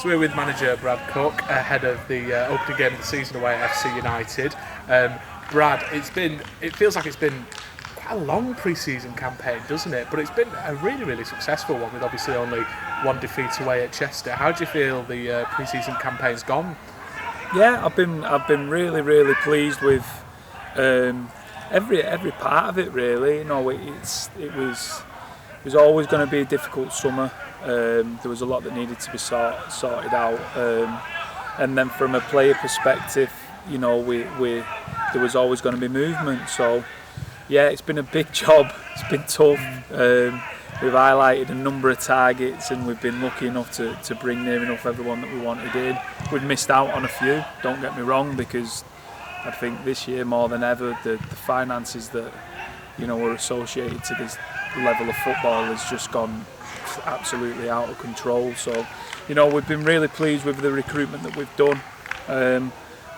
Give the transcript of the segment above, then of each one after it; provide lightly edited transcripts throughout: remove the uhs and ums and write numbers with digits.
So we're with manager Brad Cooke ahead of the opening game of the season away at FC United. Brad, it feels like it's been quite a long pre-season campaign, doesn't it? But it's been a really, really successful one with obviously only one defeat away at Chester. How do you feel the pre-season campaign's gone? Yeah, I've been really, really pleased with every part of it. Really, you know, it was always going to be a difficult summer. There was a lot that needed to be sorted out, and then from a player perspective, you know, there was always going to be movement. So yeah, it's been a big job. It's been tough. We've highlighted a number of targets, and we've been lucky enough to bring near enough everyone that we wanted in. We've missed out on a few, don't get me wrong, because I think this year more than ever the finances that, you know, were associated to this level of football has just gone absolutely out of control. So, you know, we've been really pleased with the recruitment that we've done.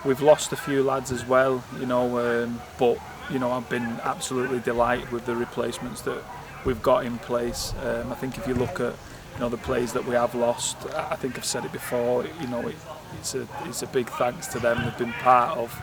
We've lost a few lads as well, you know, but you know, I've been absolutely delighted with the replacements that we've got in place. I think if you look at, you know, the players that we have lost, I think I've said it before, you know, it's a big thanks to them. They've been part of,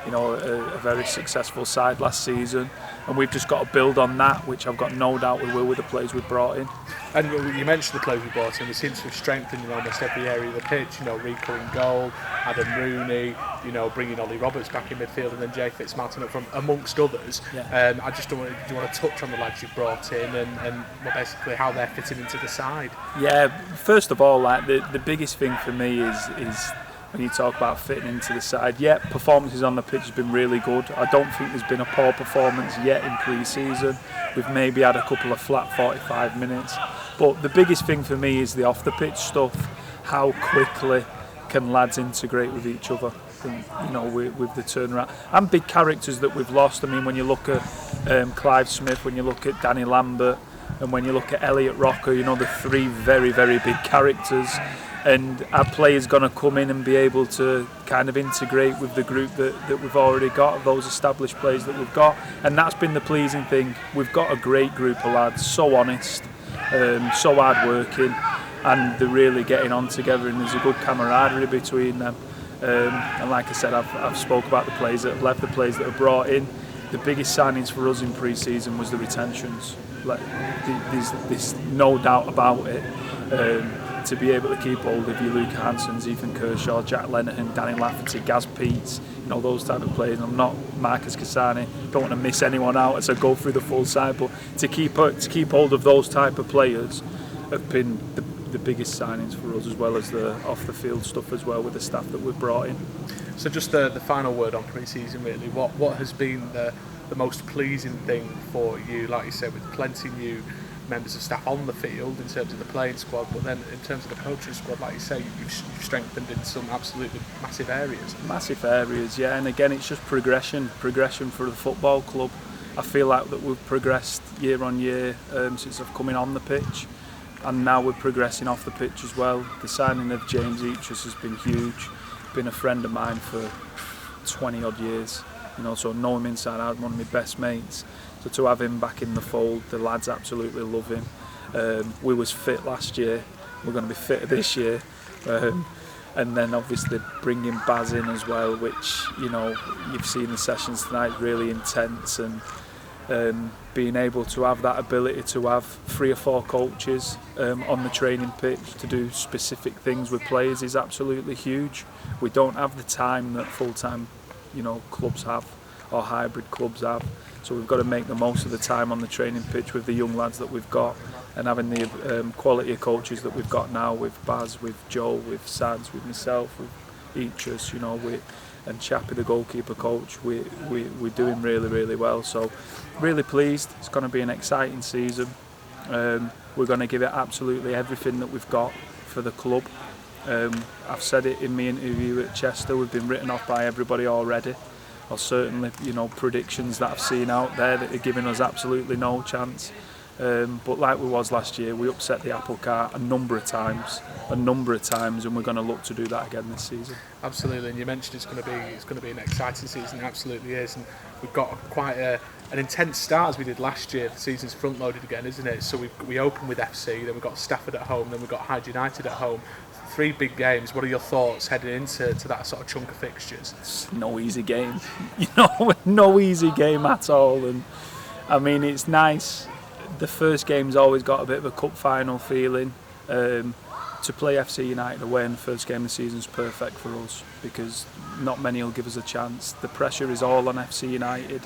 you know, a very successful side last season, and we've just got to build on that, which I've got no doubt we will with the players we've brought in. And you mentioned the players we brought in. We seem to have strengthened in almost every area of the pitch. You know, Rico in goal, Adam Rooney, you know, bringing Ollie Roberts back in midfield, and then Jay Fitzmartin up front, amongst others. Yeah. I just do you want to touch on the lads you've brought in and well, basically how they're fitting into the side? Yeah, first of all, like the biggest thing for me is when you talk about fitting into the side, yeah, performances on the pitch has been really good. I don't think there's been a poor performance yet in pre-season. We've maybe had a couple of flat 45 minutes. But the biggest thing for me is the off-the-pitch stuff. How quickly can lads integrate with each other? And, you know, with the turnaround. And big characters that we've lost. I mean, when you look at Clive Smith, when you look at Danny Lambert, and when you look at Elliot Rocker, you know, the three very, very big characters. And our players going to come in and be able to kind of integrate with the group that we've already got, those established players that we've got, and that's been the pleasing thing. We've got a great group of lads, so honest, so hard working, and they're really getting on together, and there's a good camaraderie between them. And like I said, I've spoke about the players that have left, the players that have brought in. The biggest signings for us in pre-season was the retentions. Like, there's no doubt about it. To be able to keep hold of you, Luke Hansons, Ethan Kershaw, Jack Lennerton, Danny Lafferty, Gaz Peets, you know, those type of players. And I'm not Marcus Cassani, don't want to miss anyone out as I go through the full side, but to keep hold of those type of players have been the biggest signings for us, as well as the off the field stuff as well with the staff that we've brought in. So just the final word on pre-season really, what has been the most pleasing thing for you, like you said, with plenty new members of staff on the field in terms of the playing squad, but then in terms of the coaching squad, like you say, you've strengthened in some absolutely massive areas. Massive areas, yeah, and again it's just progression for the football club. I feel like that we've progressed year on year since I've come in on the pitch, and now we're progressing off the pitch as well. The signing of James Eachus has been huge, been a friend of mine for 20 odd years, you know, so I know him inside out, one of my best mates. So to have him back in the fold, the lads absolutely love him. We was fit last year, we're going to be fitter this year. And then obviously bringing Baz in as well, which, you know, you've seen the sessions tonight, really intense, and being able to have that ability to have 3 or 4 coaches on the training pitch to do specific things with players is absolutely huge. We don't have the time that full-time, you know, clubs have, or hybrid clubs have. So we've got to make the most of the time on the training pitch with the young lads that we've got, and having the quality of coaches that we've got now with Baz, with Joe, with Sads, with myself, with Eachus, you know, and Chappie, the goalkeeper coach. We're doing really, really well. So really pleased. It's going to be an exciting season. We're going to give it absolutely everything that we've got for the club. I've said it in my interview at Chester. We've been written off by everybody already. Or certainly, you know, predictions that I've seen out there that are giving us absolutely no chance. But like we was last year, we upset the apple cart a number of times, and we're going to look to do that again this season. Absolutely, and you mentioned it's going to be an exciting season. It absolutely is, and we've got quite an intense start as we did last year. The season's front loaded again, isn't it? So we open with FC, then we've got Stafford at home, then we've got Hyde United at home. 3 big games. What are your thoughts heading into that sort of chunk of fixtures? It's no easy game, no easy game at all. And I mean, it's nice. The first game's always got a bit of a cup final feeling. To play FC United away in the first game of the season is perfect for us because not many will give us a chance. The pressure is all on FC United.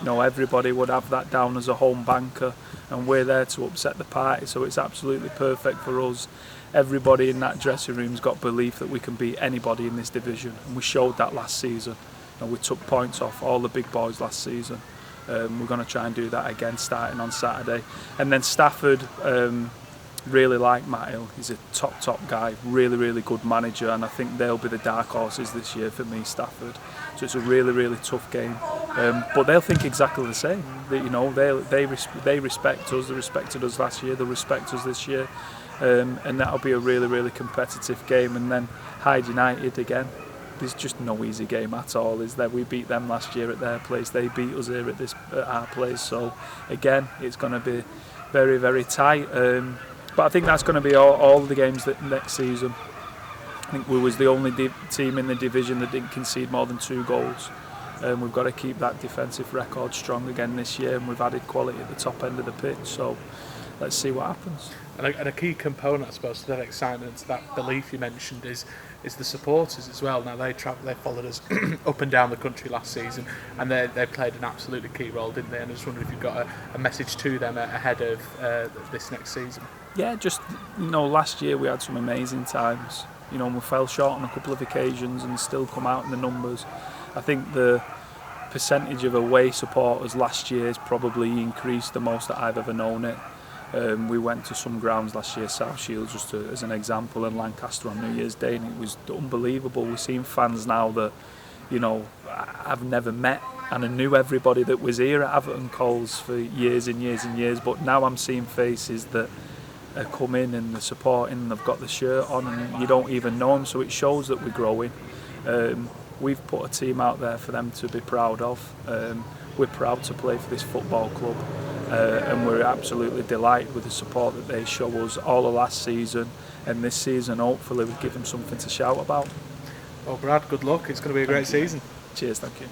Everybody would have that down as a home banker, and we're there to upset the party, so it's absolutely perfect for us. Everybody in that dressing room's got belief that we can beat anybody in this division, and we showed that last season. We took points off all the big boys last season. We're going to try and do that again starting on Saturday. And then Stafford, really like Matt Hill. He's a top guy, really good manager, and I think they'll be the dark horses this year for me, Stafford. So it's a really tough game, but they'll think exactly the same. They respect us. They respected us last year. They'll respect us this year, and that'll be a really competitive game. And then Hyde United again. There's just no easy game at all, is there? We beat them last year at their place. They beat us here at our place. So again, it's going to be very tight. But I think that's going to be all the games that next season. I think we was the only team in the division that didn't concede more than 2 goals. We've got to keep that defensive record strong again this year, and we've added quality at the top end of the pitch. So let's see what happens. And a key component, I suppose, to that excitement, to that belief you mentioned, is the supporters as well. Now they followed us up and down the country last season, and they played an absolutely key role, didn't they? And I just wondered if you've got a message to them ahead of this next season. Yeah, just last year we had some amazing times. We fell short on a couple of occasions and still come out in the numbers. I think the percentage of away supporters last year has probably increased the most that I've ever known it. We went to some grounds last year, South Shields just as an example, and Lancaster on New Year's Day, and it was unbelievable. We're seeing fans now that I've never met, and I knew everybody that was here at Atherton Coles for years and years, but now I'm seeing faces that are coming and they're supporting and they've got the shirt on and you don't even know them, so it shows that we're growing. We've put a team out there for them to be proud of. We're proud to play for this football club, and we're absolutely delighted with the support that they show us all of last season, and this season hopefully we give them something to shout about. Well, Brad, good luck. It's going to be a great season. Cheers, thank you.